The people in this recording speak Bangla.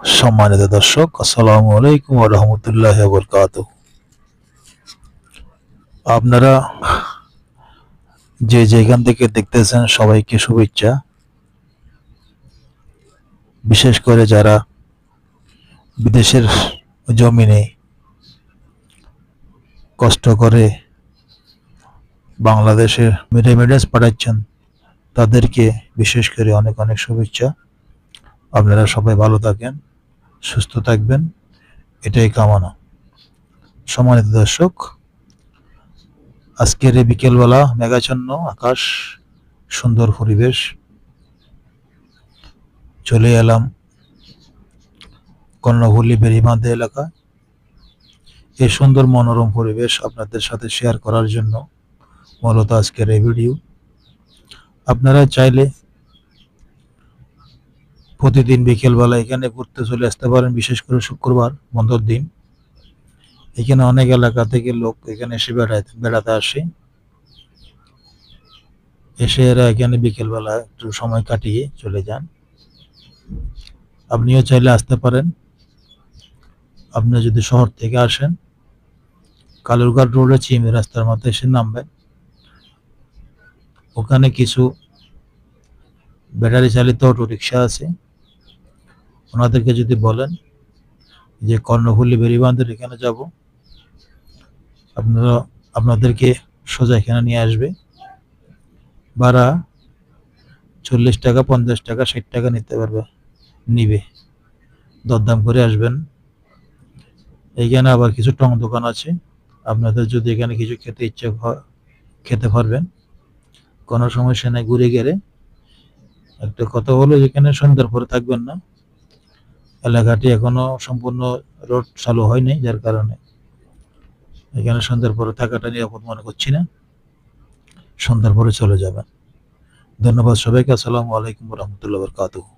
সম্মানিত দর্শক, আসসালামু আলাইকুম ওয়া রাহমাতুল্লাহি ওয়া বারাকাতুহু। আপনারা যে যেখান থেকে দেখতেছেন সবাইকে শুভেচ্ছা। বিশেষ করে যারা বিদেশের জমিনে কষ্ট করে বাংলাদেশে রেমিটেন্স পাঠাচ্ছেন, তাদেরকে বিশেষ করে অনেক অনেক শুভেচ্ছা। আপনারা সবাই ভালো থাকেন, সুস্থ থাকবেন, এটাই কামনা। সম্মানিত দর্শক, আজকের এই বিকেলবেলা মেঘাচ্ছন্ন আকাশ, সুন্দর পরিবেশ। চলে এলাম কর্ণফুলী বেড়িবাঁধ এলাকা। এই সুন্দর মনোরম পরিবেশ আপনাদের সাথে শেয়ার করার জন্য মূলত আজকের এই ভিডিও। আপনারা চাইলে প্রতিদিন বিকেলবেলা এখানে ঘুরতে চলে আসতে পারেন, বিশেষ করে শুক্রবার বন্ধর দিন। এখানে অনেক এলাকা থেকে লোক এখানে এসে বেড়াতে আসে। এসে এরা এখানে বিকেলবেলা একটু সময় কাটিয়ে চলে যান। আপনিও চাইলে আসতে পারেন। আপনি যদি শহর থেকে আসেন, কালুরঘাট রোডে চিমি রাস্তার মধ্যে এসে নামবেন। ওখানে কিছু ব্যাটারি চালিত অটো রিক্সা আছে। ওনাদেরকে যদি বলেন যে কর্ণফুলী বেড়িবাঁধের এখানে যাব, আপনাদেরকে সোজা এখানে নিয়ে আসবে। ভাড়া 40 টাকা, 50 টাকা, 60 টাকা নিবে। দরদাম করে আসবেন। এইখানে আবার কিছু টং দোকান আছে। আপনাদের যদি এখানে কিছু খেতে ইচ্ছে হয়, খেতে পারবেন, কোনো সমস্যা নেই। ঘুরে গেলে একটা কথা হলো, যেখানে সন্ধ্যার পরে থাকবেন না। এলাকাটি এখনো সম্পূর্ণ রোড চালু হয়নি, যার কারণে এখানে সন্ধ্যার পরে থাকাটা নিরাপদ মনে করছি না। সন্ধ্যার পরে চলে যাবেন। ধন্যবাদ সবাইকে। আসসালামু আলাইকুম ওয়া রাহমাতুল্লাহি ওয়া বারাকাতুহু।